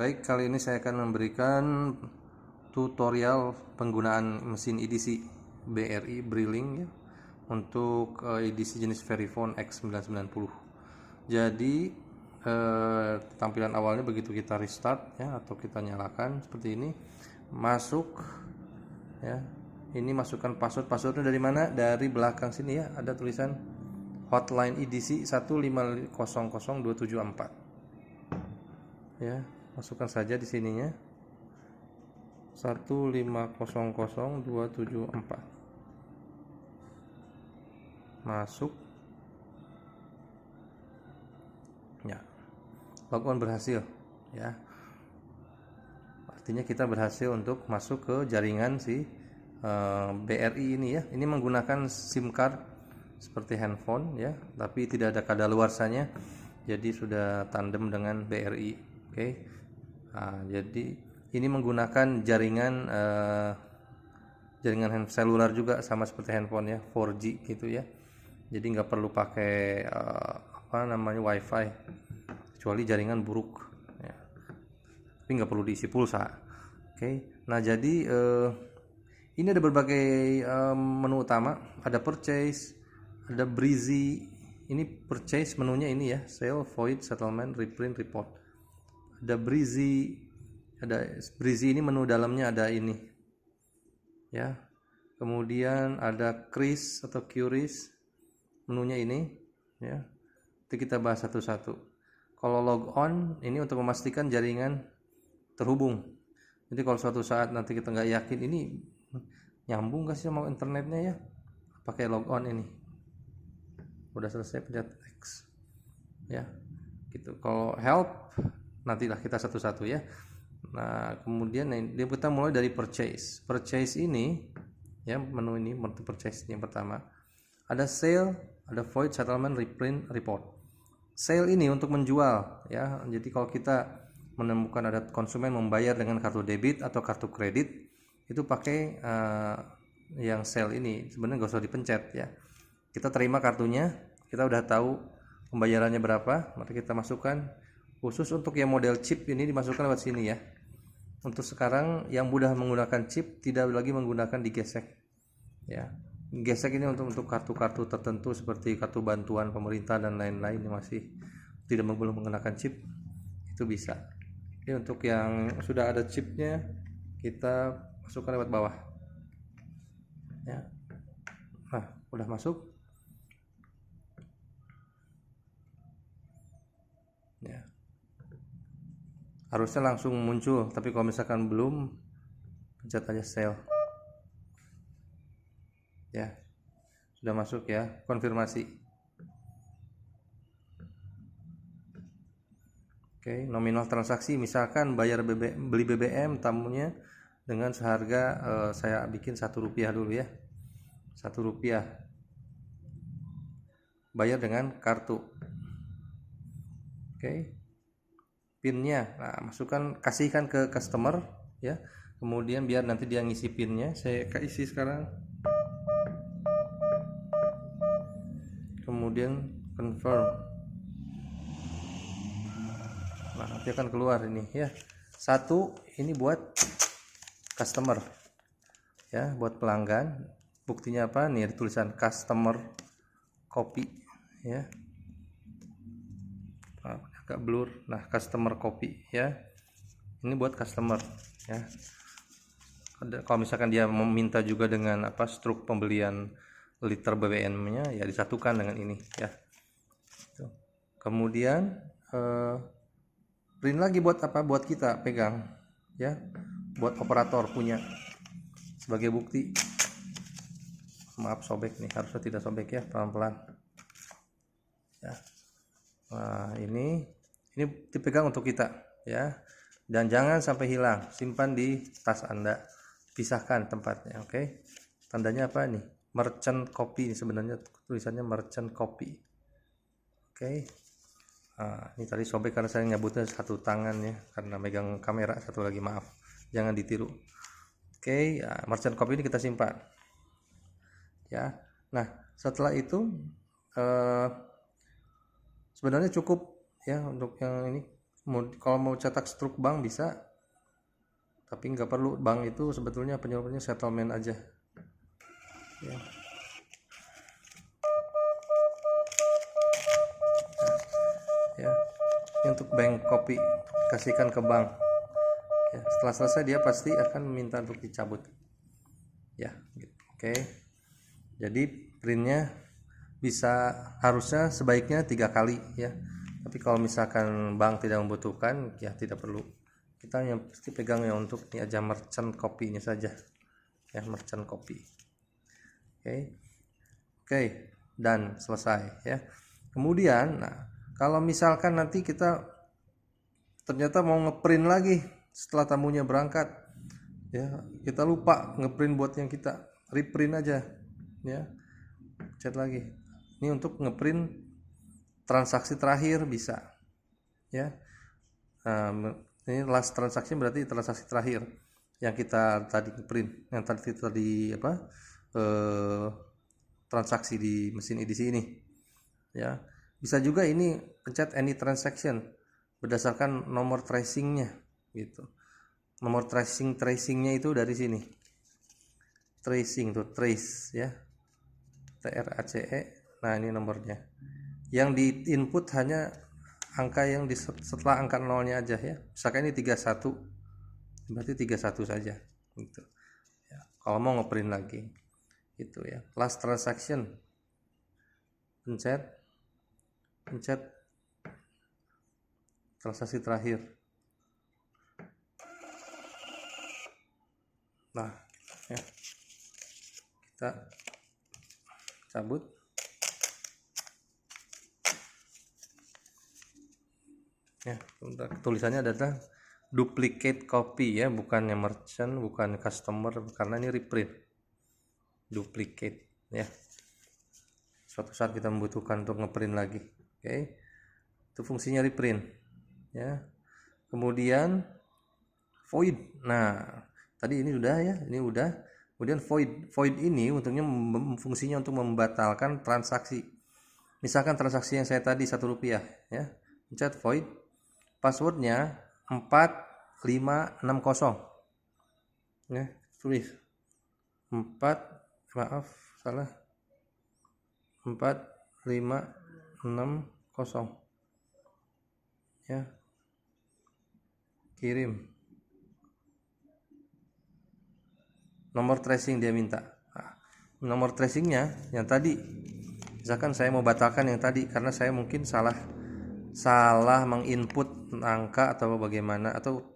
Baik, kali ini saya akan memberikan tutorial penggunaan mesin EDC BRI Brilink ya, untuk EDC jenis Verifone X990. Jadi tampilan awalnya begitu kita restart ya, atau kita nyalakan seperti ini, masuk ya. Ini masukkan passwordnya dari mana? Dari belakang sini ya, ada tulisan hotline EDC 1500274 ya. Masukkan saja di sininya 1500274. Masuk ya, logon berhasil ya, artinya kita berhasil untuk masuk ke jaringan si BRI ini ya. Ini menggunakan SIM card seperti handphone ya, tapi tidak ada kadaluarsanya, jadi sudah tandem dengan BRI. Oke. Nah, jadi ini menggunakan jaringan seluler juga, sama seperti handphone ya, 4G gitu ya. Jadi nggak perlu pakai WiFi, kecuali jaringan buruk ya. Tapi nggak perlu diisi pulsa. Oke. Nah, jadi ini ada berbagai menu utama. Ada purchase, ada Breezy. Ini purchase menunya ini ya, sale, void, settlement, reprint, report. Ada Breezy ini menu dalamnya ada ini ya. Kemudian ada Kris atau Qris, menunya ini ya. Nanti kita bahas satu-satu. Kalau log on ini untuk memastikan jaringan terhubung. Jadi kalau suatu saat nanti kita nggak yakin ini nyambung gak sih sama internetnya ya, pakai log on ini. Udah selesai, pencet X ya gitu. Kalau help nantilah kita satu-satu ya. Nah, kemudian kita mulai dari purchase ini ya, menu ini purchase yang pertama. Ada sale, ada void, settlement, reprint, report. Sale ini untuk menjual ya. Jadi kalau kita menemukan ada konsumen membayar dengan kartu debit atau kartu kredit, itu pakai yang sale ini. Sebenarnya nggak usah dipencet ya. Kita terima kartunya, kita udah tahu pembayarannya berapa, maka kita masukkan. Khusus untuk yang model chip ini dimasukkan lewat sini ya. Untuk sekarang yang mudah menggunakan chip tidak lagi menggunakan digesek ya. Gesek ini untuk kartu-kartu tertentu seperti kartu bantuan pemerintah dan lain-lain yang masih belum menggunakan chip, itu bisa. Jadi untuk yang sudah ada chipnya kita masukkan lewat bawah ya. Nah, udah masuk ya, harusnya langsung muncul, tapi kalau misalkan belum, pencet aja sale ya. Sudah masuk ya, konfirmasi. Oke, nominal transaksi misalkan bayar beli BBM tamunya dengan seharga saya bikin Rp1 dulu ya, Rp1, bayar dengan kartu. Oke, pinnya, nah kasihkan ke customer ya. Kemudian biar nanti dia ngisi pinnya, saya isi sekarang. Kemudian confirm. Nah, nanti akan keluar ini ya. Satu ini buat customer ya, buat pelanggan. Buktinya apa nih, ada tulisan customer copy ya. Agak blur. Nah, customer copy ya, ini buat customer ya. Kalau misalkan dia meminta juga dengan struk pembelian liter BBM-nya ya, disatukan dengan ini ya. Kemudian print lagi buat buat kita pegang ya, buat operator punya sebagai bukti. Maaf sobek nih, harusnya tidak sobek ya, pelan-pelan ya. Nah, ini dipegang untuk kita ya, dan jangan sampai hilang. Simpan di tas Anda, pisahkan tempatnya. Oke. Tandanya apa nih? Merchant copy, ini sebenarnya tulisannya merchant copy. Oke. Nah, ini tadi sobek karena saya nyabutnya satu tangan ya, karena megang kamera satu lagi, maaf, jangan ditiru. Oke, ya, merchant copy ini kita simpan ya. Nah, setelah itu sebenarnya cukup ya, untuk yang ini Kalau mau cetak struk bank bisa, tapi nggak perlu. Bank itu sebetulnya penyebabnya settlement aja ya. Ya, ini untuk bank copy, kasihkan ke bank ya. Setelah selesai dia pasti akan minta untuk dicabut ya gitu. Oke, jadi printnya bisa, harusnya sebaiknya 3 kali ya, tapi kalau misalkan bank tidak membutuhkan ya tidak perlu. Kita yang pasti pegang yang untuk ini aja, merchant copy-nya saja ya, merchant copy. Oke, dan selesai ya. Kemudian nah, kalau misalkan nanti kita ternyata mau ngeprint lagi setelah tamunya berangkat ya, kita lupa ngeprint buat yang kita, reprint aja ya, chat lagi. Ini untuk ngeprint transaksi terakhir bisa ya. Ini last transaksi berarti transaksi terakhir yang kita tadi print, yang tadi apa, transaksi di mesin edisi ini ya. Bisa juga ini pencet any transaction berdasarkan nomor tracingnya gitu. Nomor tracingnya itu dari sini, tracing tuh, trace ya, TRACE. Nah ini nomornya, yang di input hanya angka yang di setelah angka nolnya aja ya. Misalkan ini 31, berarti 31 saja gitu ya, kalau mau ngeprint lagi itu ya. Last transaction, pencet transaksi terakhir. Nah ya, kita cabut ya. Tulisannya adalah duplicate copy ya, bukannya merchant, bukan customer, karena ini reprint, duplicate ya. Suatu saat kita membutuhkan untuk ngeprint lagi. Oke, itu fungsinya reprint ya. Kemudian void, nah tadi ini udah ya, ini udah. Kemudian void ini untungnya fungsinya untuk membatalkan transaksi. Misalkan transaksi yang saya tadi Rp1 ya, pencet void, passwordnya 4560 ya, tulis 4560 ya, kirim. Nomor tracing dia minta. Nah, nomor tracingnya yang tadi, misalkan saya mau batalkan yang tadi karena saya mungkin salah menginput angka atau bagaimana, atau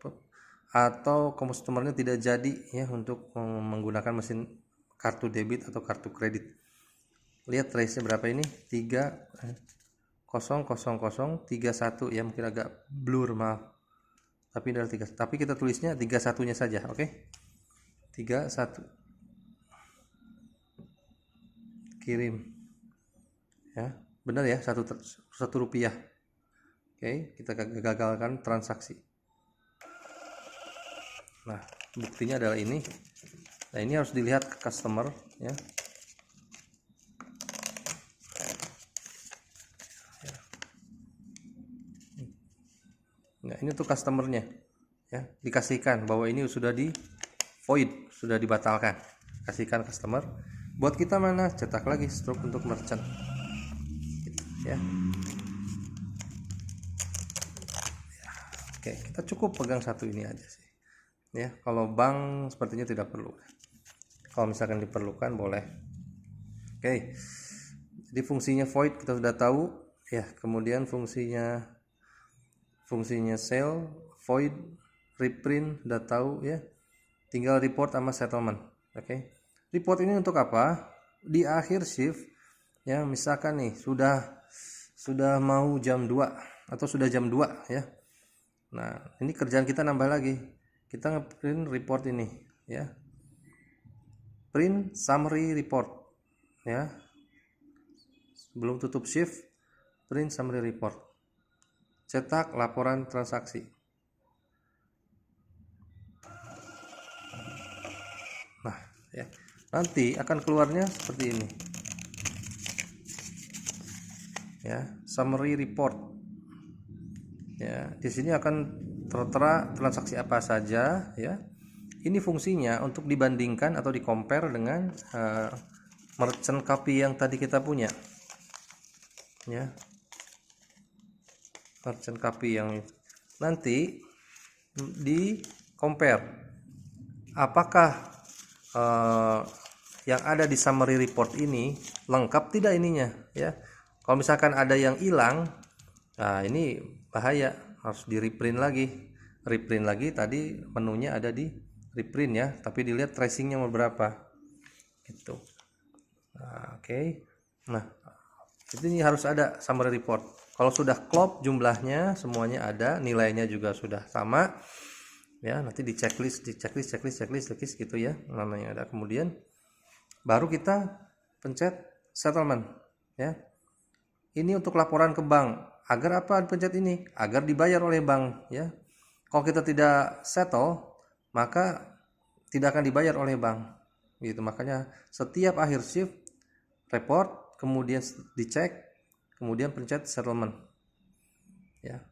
customernya tidak jadi ya untuk menggunakan mesin kartu debit atau kartu kredit. Lihat trace-nya berapa ini, 300031 ya, mungkin agak blur, maaf, tapi dari 3, tapi kita tulisnya 31-nya saja. Oke, 31 kirim ya, benar ya, Rp1. Oke, kita gagalkan transaksi. Nah buktinya adalah ini. Nah ini harus dilihat ke customer ya. Nah ini untuk customernya ya, dikasihkan bahwa ini sudah di void, sudah dibatalkan, kasihkan customer. Buat kita mana, cetak lagi struk untuk merchant ya. Oke, kita cukup pegang satu ini aja sih ya. Kalau bank sepertinya tidak perlu, kalau misalkan diperlukan boleh. Oke, jadi fungsinya void kita sudah tahu ya. Kemudian fungsinya sell, void, reprint sudah tahu ya. Tinggal report sama settlement. Oke, report ini untuk apa? Di akhir shift ya, misalkan nih sudah mau jam 2 atau sudah jam 2 ya. Nah ini kerjaan kita nambah lagi, kita ngeprint report ini ya, print summary report ya, sebelum tutup shift print summary report, cetak laporan transaksi. Nah ya, nanti akan keluarnya seperti ini ya, summary report Ya, di sini akan tertera transaksi apa saja ya. Ini fungsinya untuk dibandingkan atau di-compare dengan merchant copy yang tadi kita punya. Ya. Merchant copy yang nanti di compare apakah yang ada di summary report ini lengkap tidak ininya ya. Kalau misalkan ada yang hilang, nah ini bahaya, harus di reprint lagi. Tadi menunya ada di reprint ya, tapi dilihat tracingnya mau berapa gitu. Nah, oke. Nah, ini harus ada summary report. Kalau sudah klop jumlahnya, semuanya ada, nilainya juga sudah sama ya, nanti di checklist gitu ya namanya ada. Kemudian baru kita pencet settlement ya. Ini untuk laporan ke bank. Agar apa pencet ini? Agar dibayar oleh bank ya. Kalau kita tidak settle, maka tidak akan dibayar oleh bank. Gitu. Makanya setiap akhir shift report, kemudian dicek, kemudian pencet settlement. Ya.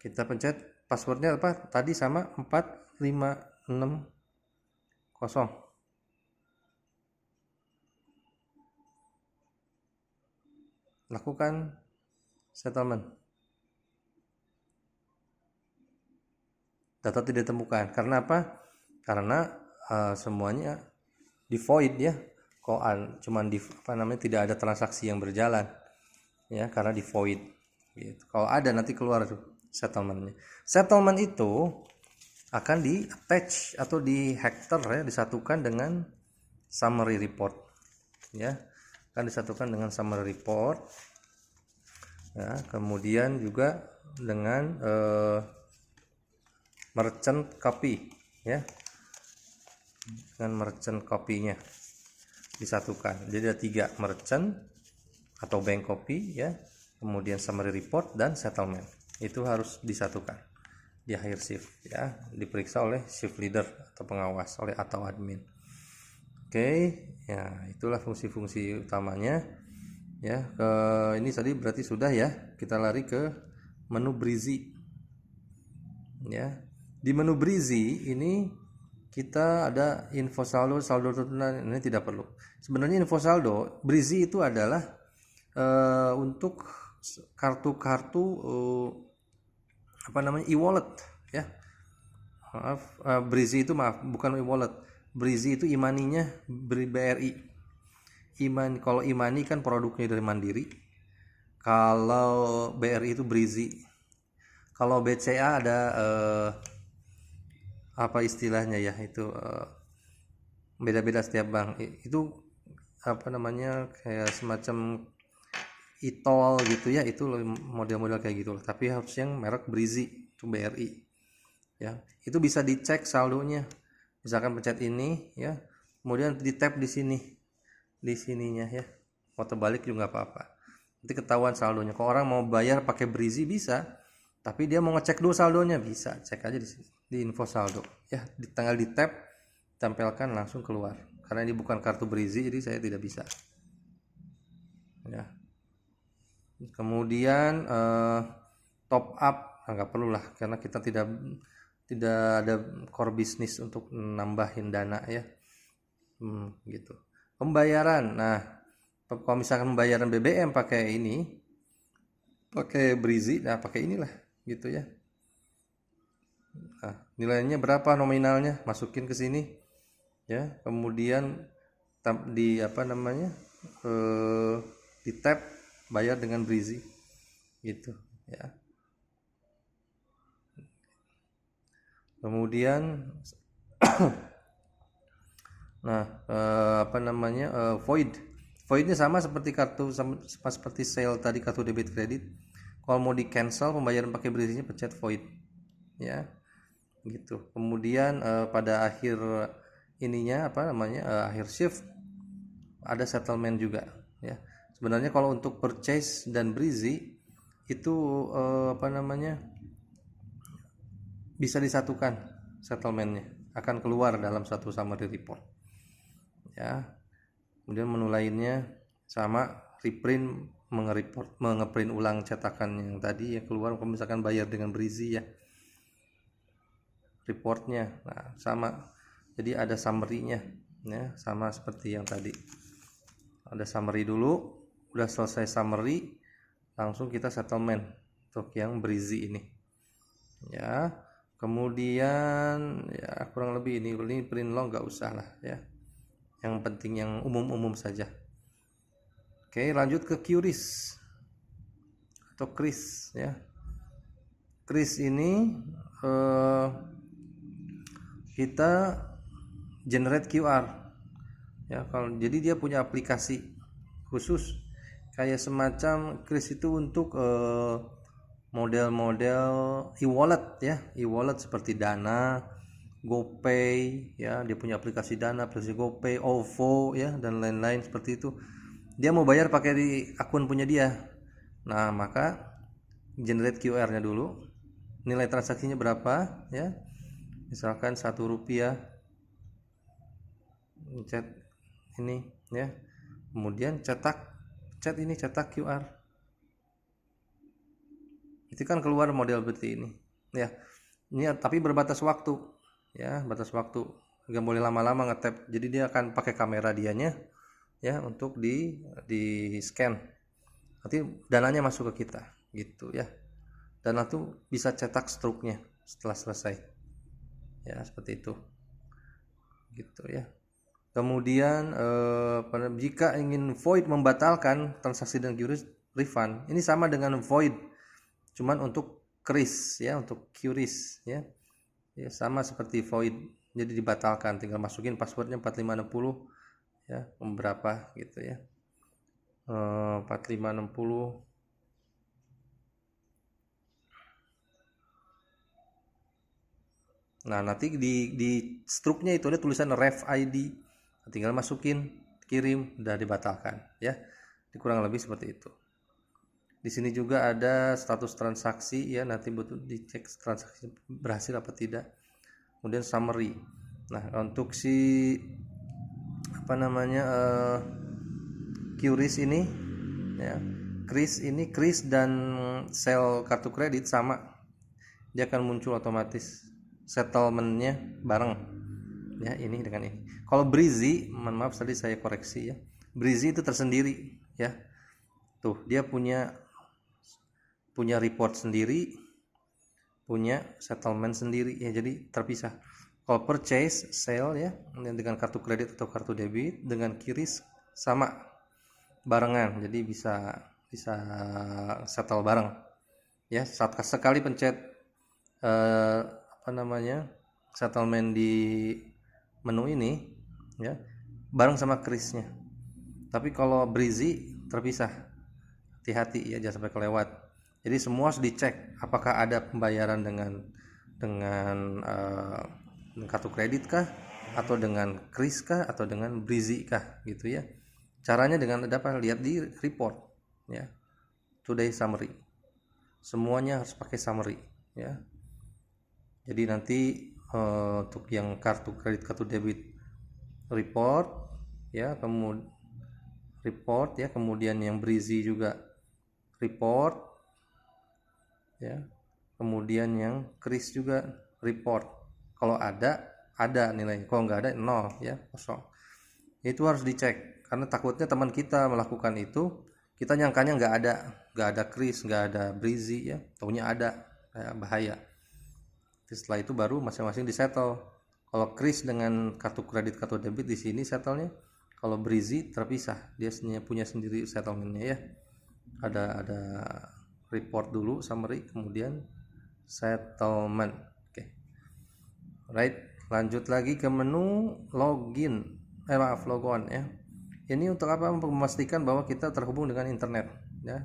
Kita pencet passwordnya apa? Tadi sama 4560. Lakukan settlement. Data tidak ditemukan. Karena apa? Karena semuanya di void ya. Cuman di tidak ada transaksi yang berjalan. Ya, karena di void. Gitu. Kalau ada nanti keluar tuh settlementnya. Settlement itu akan di attach atau di hektar ya, disatukan dengan summary report. Ya. Akan disatukan dengan summary report. Ya, kemudian juga dengan merchant copy ya, dengan merchant copy-nya disatukan. Jadi ada 3, merchant atau bank copy ya, kemudian summary report dan settlement. Itu harus disatukan di akhir shift ya, diperiksa oleh shift leader atau pengawas atau admin. Oke, ya itulah fungsi-fungsi utamanya ya. Ini tadi berarti sudah ya. Kita lari ke menu Breezy ya. Di menu Breezy ini kita ada info saldo tunai, ini tidak perlu. Sebenarnya info saldo Breezy itu adalah untuk kartu-kartu e-wallet ya. Breezy itu bukan e-wallet. Breezy itu e-money-nya BRI. Kalau e-money kan produknya dari Mandiri. Kalau BRI itu Breezy. Kalau BCA ada apa istilahnya ya, itu beda-beda setiap bank. Itu kayak semacam e-tol gitu ya, itu model-model kayak gitu. Tapi harus yang merek Breezy, itu BRI ya. Itu bisa dicek saldonya, misalkan pencet ini ya, kemudian di tab di sininya ya, mau terbalik juga nggak apa-apa, nanti ketahuan saldonya. Kalau orang mau bayar pakai Breezy bisa, tapi dia mau ngecek dulu saldonya, bisa cek aja di sini di info saldo ya, tinggal di tab, tampilkan langsung keluar. Karena ini bukan kartu Breezy, jadi saya tidak bisa ya. Kemudian top up nggak perlu lah, karena kita tidak ada core bisnis untuk nambahin dana ya. Gitu. Pembayaran, nah kalau misalkan pembayaran BBM pakai Breezy, nah pakai inilah gitu ya. Nah, nilainya berapa nominalnya, masukin ke sini ya. Kemudian di di tab bayar dengan Breezy gitu ya. Kemudian nah voidnya sama seperti seperti sale tadi, kartu debit kredit. Kalau mau di cancel pembayaran pakai Breezy-nya pencet void ya gitu. Kemudian pada akhir akhir shift ada settlement juga ya. Sebenarnya kalau untuk purchase dan Breezy itu bisa disatukan, settlementnya akan keluar dalam satu summary report ya. Kemudian menu lainnya sama, reprint mengeprint ulang cetakan yang tadi yang keluar, kalau misalkan bayar dengan Breezy ya, reportnya. Nah, sama. Jadi ada summary-nya ya, sama seperti yang tadi. Ada summary dulu, udah selesai summary, langsung kita settlement untuk yang Breezy ini. Ya. Kemudian ya kurang lebih ini print long nggak usah lah ya. Yang penting yang umum-umum saja. Oke, lanjut ke QRIS atau Kris ya. Kris ini kita generate QR ya. Kalau jadi dia punya aplikasi khusus kayak semacam Kris itu untuk model-model e-wallet ya, e-wallet seperti Dana, GoPay ya, dia punya aplikasi Dana, aplikasi GoPay, OVO ya, dan lain-lain seperti itu. Dia mau bayar pakai di akun punya dia. Nah, maka generate QR-nya dulu. Nilai transaksinya berapa ya? Misalkan Rp1 chat ini ya. Kemudian cetak QR. Itu kan keluar model seperti ini ya. Ini tapi berbatas waktu ya, batas waktu, nggak boleh lama-lama ngetap. Jadi dia akan pakai kamera dianya ya untuk di scan, nanti dananya masuk ke kita gitu ya. Dan itu bisa cetak stroke-nya setelah selesai ya, seperti itu gitu ya. Kemudian jika ingin void, membatalkan transaksi dan QRIS refund, ini sama dengan void, cuman untuk Kris ya, untuk QRIS ya. Ya sama seperti void, jadi dibatalkan, tinggal masukin passwordnya 4560 ya, berapa gitu ya, 4560. Nah, nanti di struknya itu ada tulisan ref ID, tinggal masukin, kirim, udah dibatalkan ya. Kurang lebih seperti itu. Di sini juga ada status transaksi ya, nanti butuh dicek transaksi berhasil apa tidak. Kemudian summary. Nah, untuk si QRIS ini ya, Kris dan sel kartu kredit sama, dia akan muncul otomatis settlementnya bareng ya, ini dengan ini. Kalau Breezy, mohon maaf tadi saya koreksi ya, Breezy itu tersendiri ya. Tuh, dia punya report sendiri, punya settlement sendiri ya, jadi terpisah. Kalau purchase, sale ya, dengan kartu kredit atau kartu debit, dengan QRIS sama barengan, jadi bisa settle bareng ya. Saat sekali pencet settlement di menu ini ya, bareng sama QRIS-nya. Tapi kalau Breezy terpisah, hati-hati ya, jangan sampai kelewat. Jadi semua harus dicek apakah ada pembayaran dengan kartu kredit kah, atau dengan Kris kah, atau dengan Breezy kah gitu ya. Caranya dengan lihat di report ya, today summary. Semuanya harus pakai summary ya. Jadi nanti untuk yang kartu kredit, kartu debit report ya, kemudian yang Breezy juga report ya, kemudian yang Kris juga report. Kalau ada nilainya, kalau nggak ada 0 ya, kosong. Itu harus dicek, karena takutnya teman kita melakukan itu, kita nyangkanya nggak ada Kris, nggak ada Breezy ya, taunya ada, ya, bahaya. Setelah itu baru masing-masing disettle. Kalau Kris dengan kartu kredit, kartu debit di sini settlenya. Kalau Breezy terpisah, dia punya sendiri settlementnya ya. Ada report dulu, summary, kemudian settlement. Oke. Right, lanjut lagi ke menu logon ya. Ini untuk apa? Untuk memastikan bahwa kita terhubung dengan internet ya.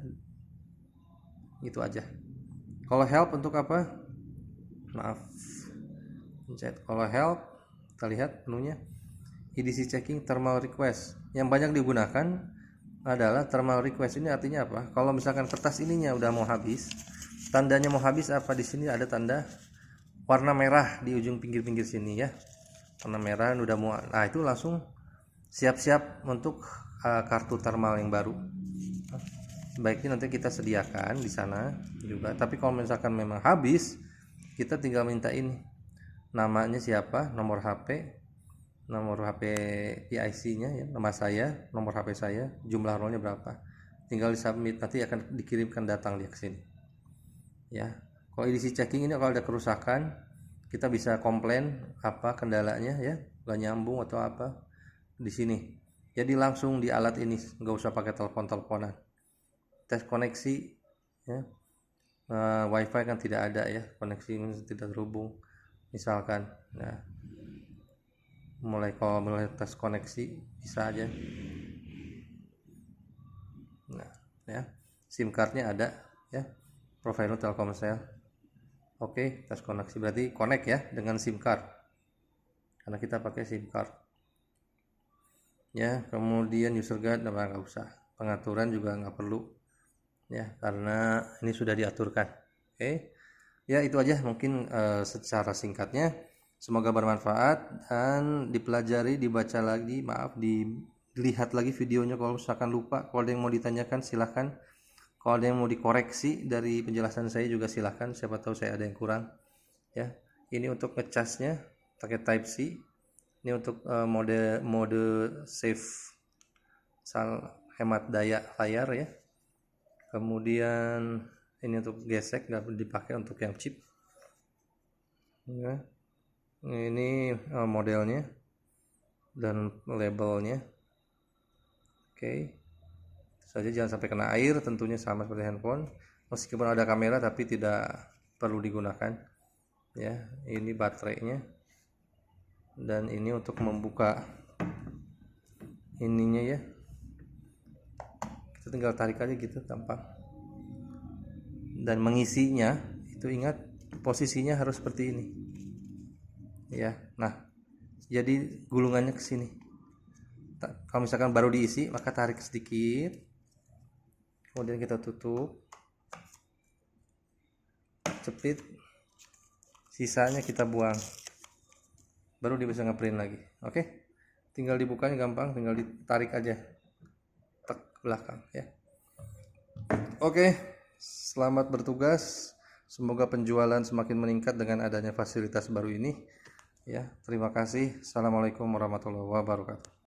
Itu aja. Kalau help untuk apa? Maaf. Pencet kalau help, kita lihat menunya. EDC checking thermal request. Yang banyak digunakan adalah thermal request. Ini artinya apa? Kalau misalkan kertas ininya udah mau habis, tandanya mau habis apa? Di sini ada tanda warna merah di ujung pinggir-pinggir sini ya. Warna merah udah mau. Nah, itu langsung siap-siap untuk kartu thermal yang baru. baiknya nanti kita sediakan di sana juga. Tapi kalau misalkan memang habis, kita tinggal minta ini, namanya siapa, nomor HP PIC-nya ya, nama saya, nomor HP saya, jumlah rollnya berapa, tinggal disubmit, nanti akan dikirimkan datang dia ke sini ya. Kalau edisi checking ini kalau ada kerusakan, kita bisa komplain apa kendalanya ya, nggak nyambung atau apa, di sini jadi langsung di alat ini, nggak usah pakai telepon-teleponan. Tes koneksi ya, wifi kan tidak ada ya, koneksi tidak terhubung misalkan. Nah, mulai tes koneksi bisa aja. Nah ya, SIM cardnya ada ya, provider Telkomsel. Oke, tes koneksi berarti connect ya dengan SIM card, karena kita pakai SIM card ya. Kemudian user guide nggak usah, pengaturan juga nggak perlu ya, karena ini sudah diaturkan. Oke ya, itu aja mungkin secara singkatnya. Semoga bermanfaat dan dipelajari, dibaca lagi, dilihat lagi videonya kalau misalkan lupa. Kalau ada yang mau ditanyakan silahkan, kalau ada yang mau dikoreksi dari penjelasan saya juga silahkan, siapa tahu saya ada yang kurang ya. Ini untuk ngecasnya pakai Type C, ini untuk mode save, hemat daya layar ya. Kemudian ini untuk gesek, nggak dipakai untuk yang chip ya. Ini modelnya dan labelnya. Oke, saja jangan sampai kena air, tentunya sama seperti handphone, meskipun ada kamera tapi tidak perlu digunakan ya. Ini baterainya, dan ini untuk membuka ininya ya, kita tinggal tarik aja gitu, gampang. Dan mengisinya itu ingat posisinya harus seperti ini ya. Nah, jadi gulungannya ke sini. Kalau misalkan baru diisi, maka tarik sedikit, kemudian kita tutup, cepit, sisanya kita buang, baru dia bisa ngeprint lagi. Oke, tinggal dibukanya gampang, tinggal ditarik aja, tek belakang ya. Oke, selamat bertugas. Semoga penjualan semakin meningkat dengan adanya fasilitas baru ini ya. Terima kasih. Assalamualaikum warahmatullahi wabarakatuh.